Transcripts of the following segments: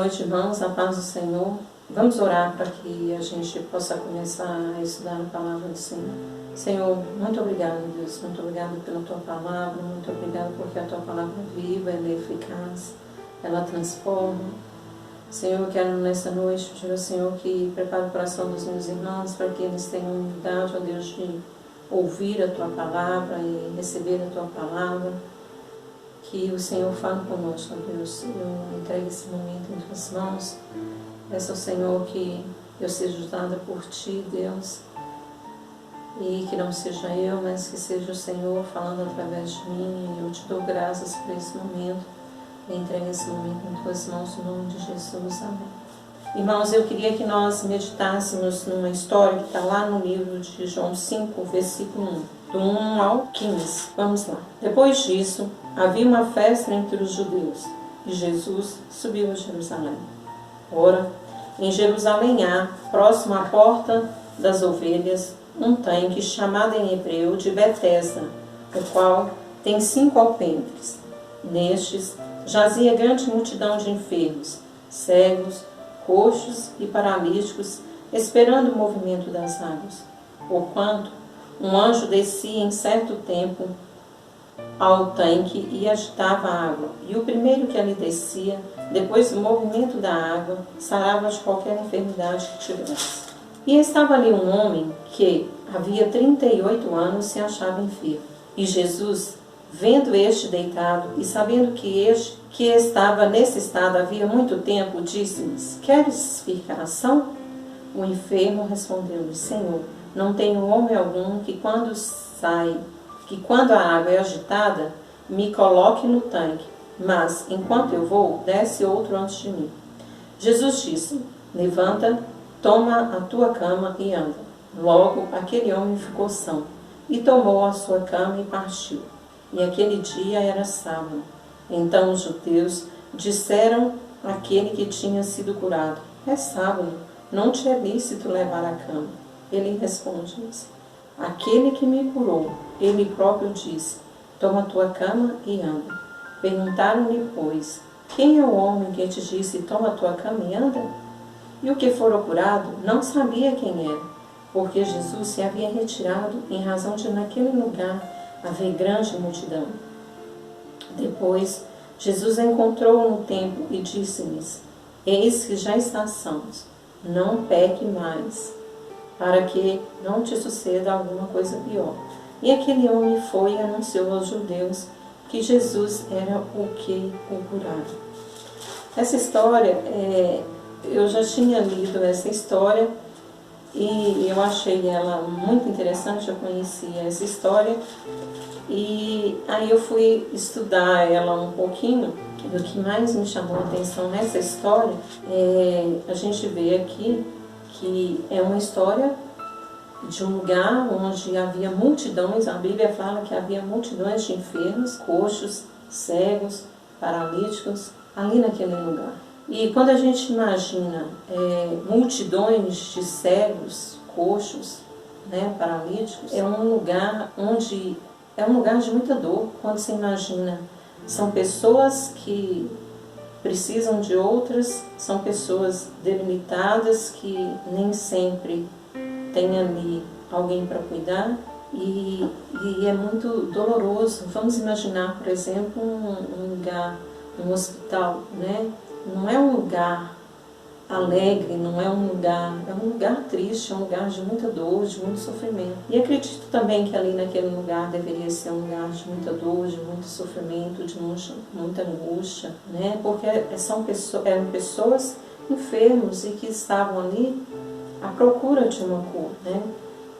noite, irmãos, a paz do Senhor. Vamos orar para que a gente possa começar a estudar a palavra do Senhor. Senhor, muito obrigado, Deus. Muito obrigado pela Tua palavra. Muito obrigado porque a Tua palavra é viva, ela é eficaz, ela transforma. Senhor, eu quero nessa noite pedir ao Senhor que prepare o coração dos meus irmãos para que eles tenham humildade, ó Deus, de ouvir a Tua palavra e receber a Tua palavra. Que o Senhor fale conosco, ó Deus. Eu entrego esse momento em Tuas mãos. Peço ao Senhor que eu seja usada por Ti, Deus. E que não seja eu, mas que seja o Senhor falando através de mim. Eu Te dou graças por esse momento. Eu entrego esse momento em Tuas mãos, no nome de Jesus. Amém. Irmãos, eu queria que nós meditássemos numa história que está lá no livro de João 5, versículo 1, do 1 ao 15. Vamos lá. Depois disso, havia uma festa entre os judeus, e Jesus subiu a Jerusalém. Ora, em Jerusalém há, próximo à porta das ovelhas, um tanque chamado em hebreu de Betesda, o qual tem 5 alpendres. Nestes jazia grande multidão de enfermos, cegos, coxos e paralíticos, esperando o movimento das águas. Porquanto um anjo descia em certo tempo ao tanque e agitava a água, e o primeiro que ali descia, depois do movimento da água, sarava de qualquer enfermidade que tivesse. E estava ali um homem que havia 38 anos se achava enfermo. E Jesus, vendo este deitado e sabendo que este que estava nesse estado havia muito tempo, disse-lhes: Queres ficar são? O enfermo respondeu-lhe: Senhor, não tenho homem algum que quando a água é agitada, me coloque no tanque, mas enquanto eu vou, desce outro antes de mim. Jesus disse: Levanta, toma a tua cama e anda. Logo aquele homem ficou são, e tomou a sua cama e partiu. E aquele dia era sábado. Então os judeus disseram àquele que tinha sido curado: É sábado, não te é lícito levar a cama. Ele responde-lhes: Aquele que me curou, ele próprio disse: Toma a tua cama e anda. Perguntaram-lhe, pois: Quem é o homem que te disse: Toma a tua cama e anda? E o que fora curado não sabia quem era, porque Jesus se havia retirado, em razão de naquele lugar haver grande multidão. Depois, Jesus encontrou no templo e disse-lhes: Eis que já está sãos, não peque mais, para que não te suceda alguma coisa pior. E aquele homem foi e anunciou aos judeus que Jesus era o que o curava. Essa história, eu já tinha lido essa história e eu achei ela muito interessante, eu conhecia essa história. E aí eu fui estudar ela um pouquinho. O que mais me chamou a atenção nessa história, a gente vê aqui que é uma história de um lugar onde havia multidões. A Bíblia fala que havia multidões de enfermos, coxos, cegos, paralíticos, ali naquele lugar. E quando a gente imagina multidões de cegos, coxos, paralíticos, é um lugar de muita dor. Quando se imagina, são pessoas que precisam de outras, são pessoas debilitadas que nem sempre tem ali alguém para cuidar e é muito doloroso. Vamos imaginar, por exemplo, um lugar, um hospital, né? Não é um lugar alegre, não é um lugar triste, é um lugar de muita dor, de muito sofrimento. E acredito também que ali naquele lugar deveria ser um lugar de muita dor, de muito sofrimento, de muita angústia, né? Porque eram pessoas enfermos e que estavam ali à procura de uma cura, né?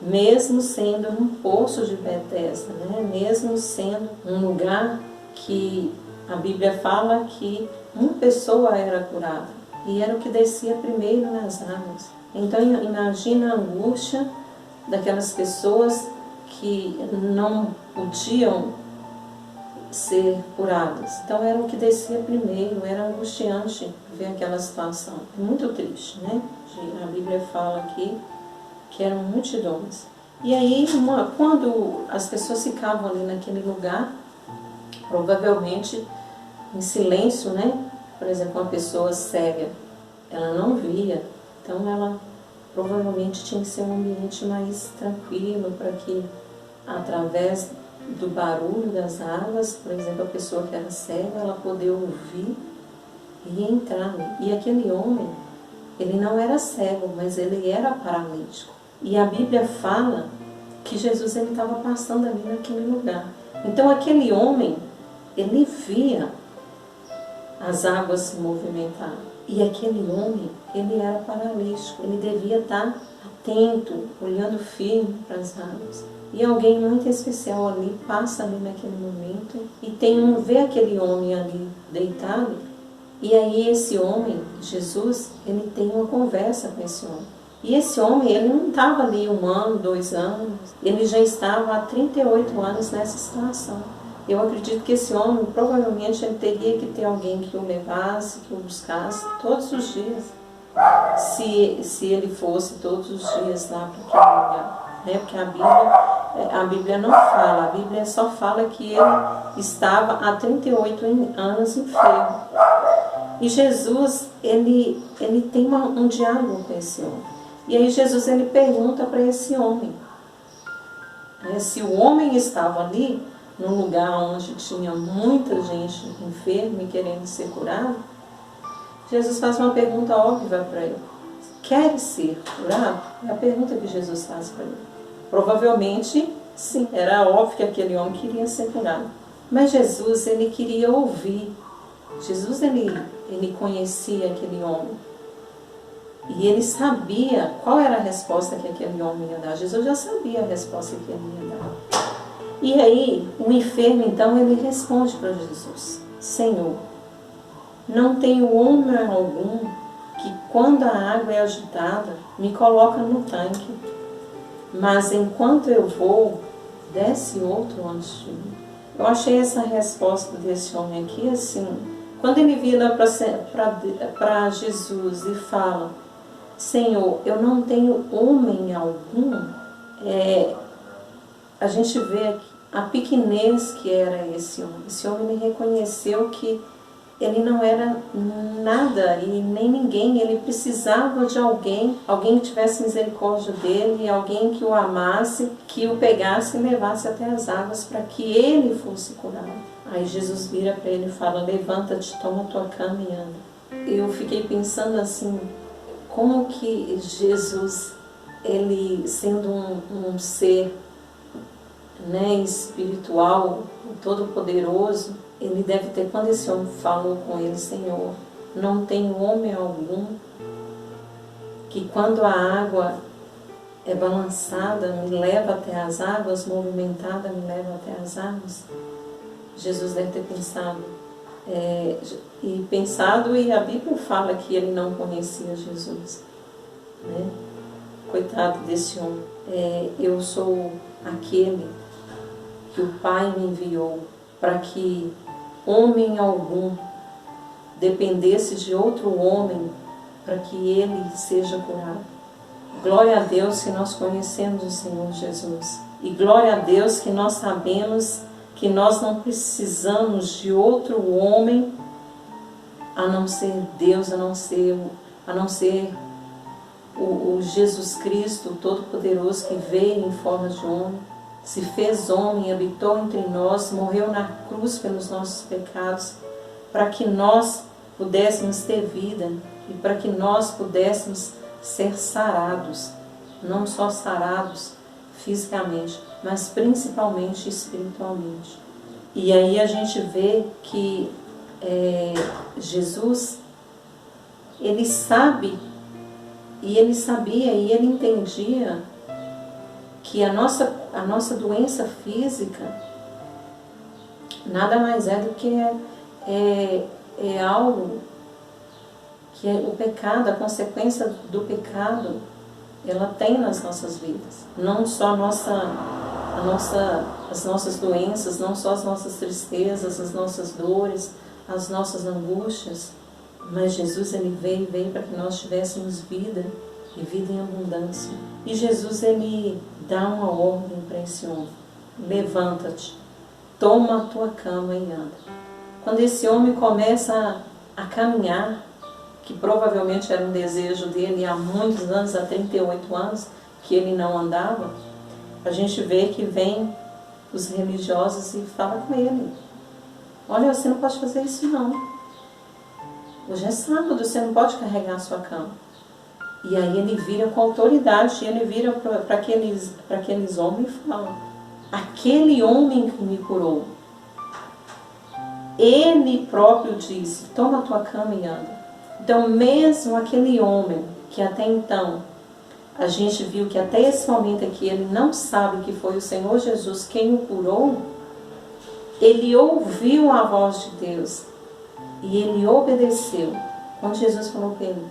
Mesmo sendo um poço de Betesda, né? Mesmo sendo um lugar que a Bíblia fala que uma pessoa era curada, e era o que descia primeiro nas águas. Então imagina a angústia daquelas pessoas que não podiam ser curadas. Então era o que descia primeiro, era angustiante ver aquela situação. É muito triste, né? A Bíblia fala aqui que eram multidões. E aí, quando as pessoas ficavam ali naquele lugar, provavelmente em silêncio, né? por exemplo, uma pessoa cega, ela não via, então ela provavelmente tinha que ser um ambiente mais tranquilo para que, através do barulho das águas, por exemplo, a pessoa que era cega, ela poder ouvir e entrar. E aquele homem, ele não era cego, mas ele era paralítico. E a Bíblia fala que Jesus estava passando ali naquele lugar. Então aquele homem, ele via as águas se movimentar. E aquele homem, ele era paralítico. Ele devia estar atento, olhando firme para as águas. E alguém muito especial ali passa ali naquele momento e vê aquele homem ali deitado. E aí esse homem, Jesus, ele tem uma conversa com esse homem. E esse homem, ele não estava ali 1 ano, 2 anos, ele já estava há 38 anos nessa situação. Eu acredito que esse homem, provavelmente, ele teria que ter alguém que o levasse, que o buscasse todos os dias. Se ele fosse todos os dias lá para aquele lugar. Né? Porque a Bíblia não fala, a Bíblia só fala que ele estava há 38 anos enfermo. E Jesus, ele tem um diálogo com esse homem. E aí Jesus, ele pergunta para esse homem, se o homem estava ali, num lugar onde tinha muita gente enferma e querendo ser curado, Jesus faz uma pergunta óbvia para ele. Queres ser curado? É a pergunta que Jesus faz para ele. Provavelmente, sim, era óbvio que aquele homem queria ser curado. Mas Jesus, ele queria ouvir. Jesus, ele conhecia aquele homem. E ele sabia qual era a resposta que aquele homem ia dar. Jesus já sabia a resposta que ele ia dar. E aí, o enfermo, então, ele responde para Jesus: Senhor, não tenho homem algum que, quando a água é agitada, me coloca no tanque. Mas enquanto eu vou, desce outro antes de mim. Eu achei essa resposta desse homem aqui assim. Quando ele vira para Jesus e fala: Senhor, eu não tenho homem algum, a gente vê aqui a pequenez que era esse homem. Esse homem, ele reconheceu que ele não era nada e nem ninguém. Ele precisava de alguém que tivesse misericórdia dele, alguém que o amasse, que o pegasse e levasse até as águas para que ele fosse curado. Aí Jesus vira para ele e fala: levanta-te, toma tua cama e anda. Eu fiquei pensando assim, como que Jesus, ele sendo um ser, né, espiritual, todo-poderoso, ele deve ter, quando esse homem falou com ele: Senhor, não tem homem algum que, quando a água é balançada, me leva até as águas, movimentada, me leva até as águas. Jesus deve ter pensado, e a Bíblia fala que ele não conhecia Jesus, né? Coitado desse homem. Eu sou aquele que o Pai me enviou para que homem algum dependesse de outro homem para que ele seja curado. Glória a Deus que nós conhecemos o Senhor Jesus. E glória a Deus que nós sabemos que nós não precisamos de outro homem a não ser Deus, a não ser o Jesus Cristo, o Todo-Poderoso, que veio em forma de homem, se fez homem, habitou entre nós, morreu na cruz pelos nossos pecados, para que nós pudéssemos ter vida e para que nós pudéssemos ser sarados, não só sarados fisicamente, mas principalmente espiritualmente. E aí a gente vê que Jesus, ele sabe, e ele sabia, e ele entendia que a nossa doença física nada mais é do que algo que o pecado, a consequência do pecado, ela tem nas nossas vidas. Não só as nossas doenças, não só as nossas tristezas, as nossas dores, as nossas angústias, mas Jesus, ele veio para que nós tivéssemos vida e vida em abundância. E Jesus, ele dá uma ordem para esse homem: levanta-te, toma a tua cama e anda. Quando esse homem começa a caminhar, que provavelmente era um desejo dele há muitos anos, há 38 anos, que ele não andava, a gente vê que vem os religiosos e fala com ele: olha, você não pode fazer isso não. Hoje é sábado, você não pode carregar a sua cama. E aí ele vira com autoridade, ele vira para aqueles homens e fala: aquele homem que me curou, ele próprio disse: toma a tua cama e anda. Então mesmo aquele homem que até então a gente viu que até esse momento aqui ele não sabe que foi o Senhor Jesus quem o curou, ele ouviu a voz de Deus e ele obedeceu. Quando Jesus falou para ele: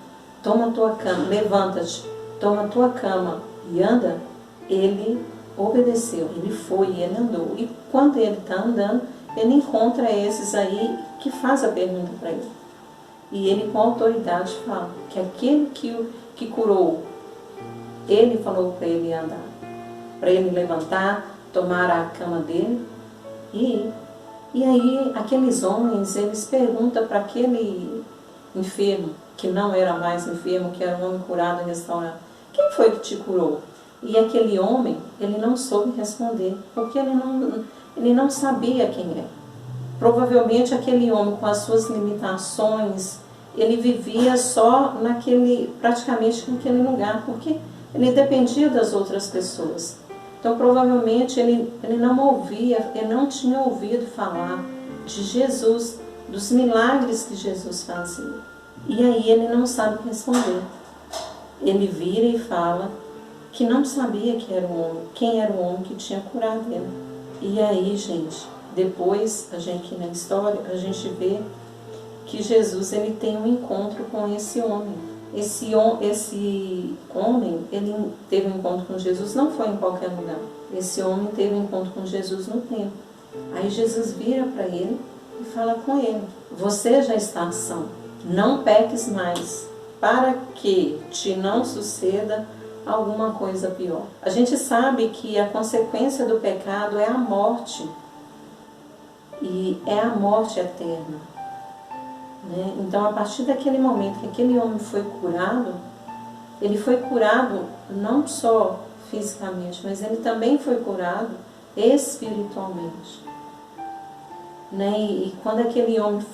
toma a tua cama, levanta-te, toma a tua cama e anda, ele obedeceu, ele foi e ele andou. E quando ele está andando, ele encontra esses aí que faz a pergunta para ele. E ele com autoridade fala que aquele que curou, ele falou para ele andar, para ele levantar, tomar a cama dele e ir. E aí aqueles homens, eles perguntam para aquele enfermo, que não era mais enfermo, que era um homem curado e restaurado: quem foi que te curou? E aquele homem, ele não soube responder, porque ele não sabia quem era. Provavelmente aquele homem, com as suas limitações, ele vivia só praticamente naquele lugar, porque ele dependia das outras pessoas. Então provavelmente ele não ouvia, ele não tinha ouvido falar de Jesus, dos milagres que Jesus fazia. E aí ele não sabe responder. Ele vira e fala que não sabia quem era o homem que tinha curado ele. E aí, gente, depois, aqui na história, a gente vê que Jesus ele tem um encontro com esse homem. Esse homem, ele teve um encontro com Jesus, não foi em qualquer lugar. Esse homem teve um encontro com Jesus no templo. Aí Jesus vira para ele e fala com ele: você já está são, não peques mais, para que te não suceda alguma coisa pior. A gente sabe que a consequência do pecado é a morte, e é a morte eterna, né? Então, a partir daquele momento que aquele homem foi curado, ele foi curado não só fisicamente, mas ele também foi curado espiritualmente, né? E quando aquele homem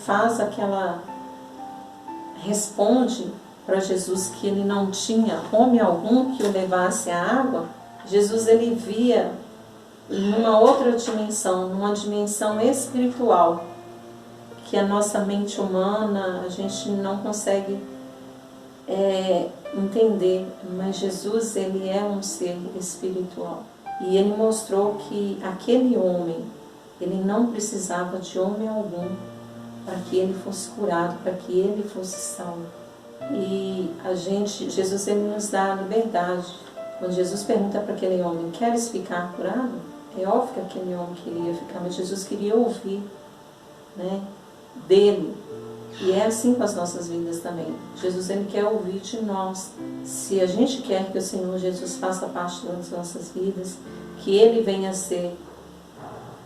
responde para Jesus que ele não tinha homem algum que o levasse à água, Jesus ele via numa outra dimensão, numa dimensão espiritual, que a nossa mente humana, a gente não consegue entender, mas Jesus ele é um ser espiritual. E ele mostrou que aquele homem, ele não precisava de homem algum para que ele fosse curado, para que ele fosse salvo. E Jesus ele nos dá a liberdade. Quando Jesus pergunta para aquele homem: queres ficar curado? É óbvio que aquele homem queria ficar, mas Jesus queria ouvir, né, dele. E é assim com as nossas vidas também. Jesus ele quer ouvir de nós. Se a gente quer que o Senhor Jesus faça parte das nossas vidas, que Ele venha a ser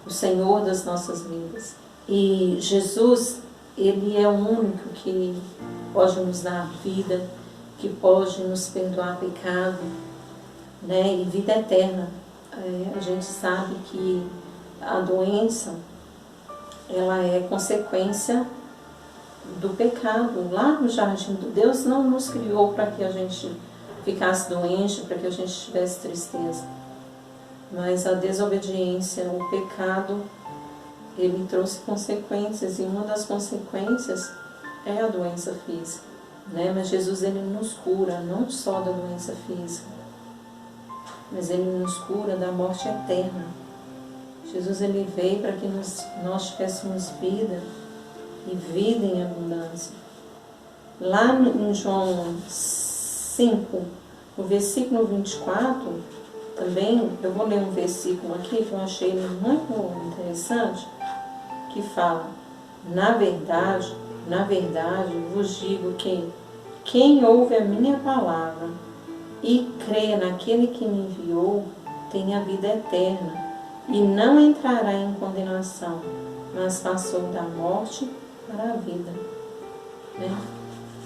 o Senhor das nossas vidas. E Jesus, Ele é o único que pode nos dar vida, que pode nos perdoar pecado, né, e vida eterna. A gente sabe que a doença, ela é consequência do pecado. Lá no jardim, Deus não nos criou para que a gente ficasse doente, para que a gente tivesse tristeza. Mas a desobediência, o pecado, ele trouxe consequências, e uma das consequências é a doença física, né? Mas Jesus ele nos cura não só da doença física, mas ele nos cura da morte eterna. Jesus ele veio para que nós tivéssemos vida, e vida em abundância. Lá em João 5, no versículo 24, também, eu vou ler um versículo aqui que eu achei muito interessante, que fala: na verdade, vos digo que quem ouve a minha palavra e crê naquele que me enviou, tem a vida eterna, e não entrará em condenação, mas passou da morte para a vida. né?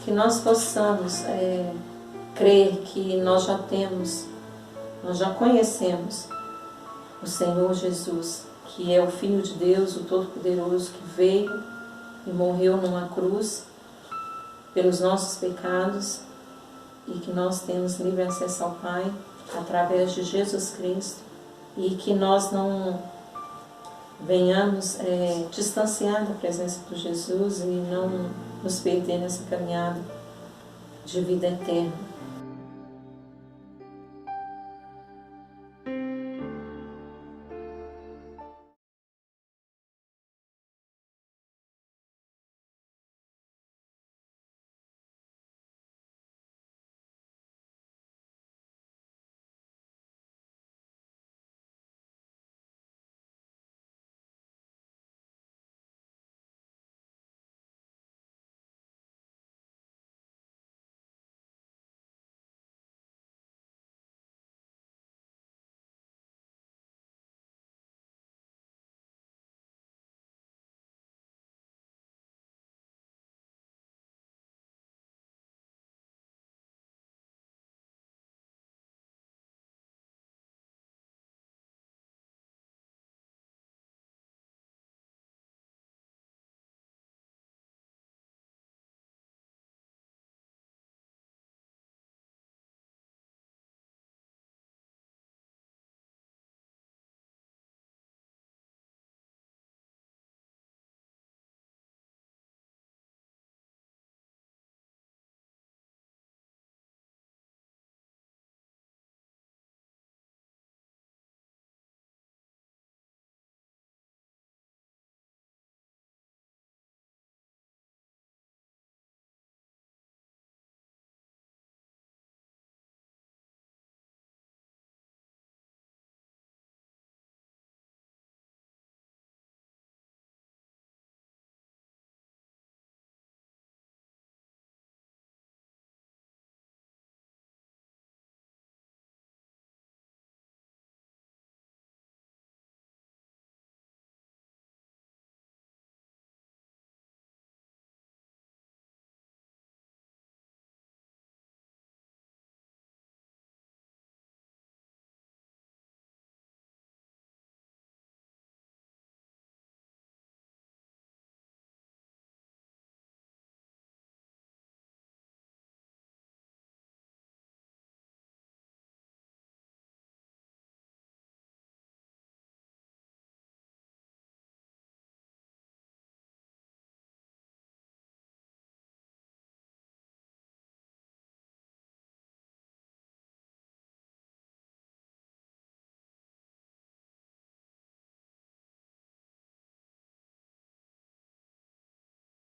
Que nós possamos crer que nós já temos, nós já conhecemos o Senhor Jesus, que é o Filho de Deus, o Todo-Poderoso, que veio e morreu numa cruz pelos nossos pecados e que nós temos livre acesso ao Pai através de Jesus Cristo e que nós não venhamos distanciar da presença de Jesus e não nos perder nessa caminhada de vida eterna.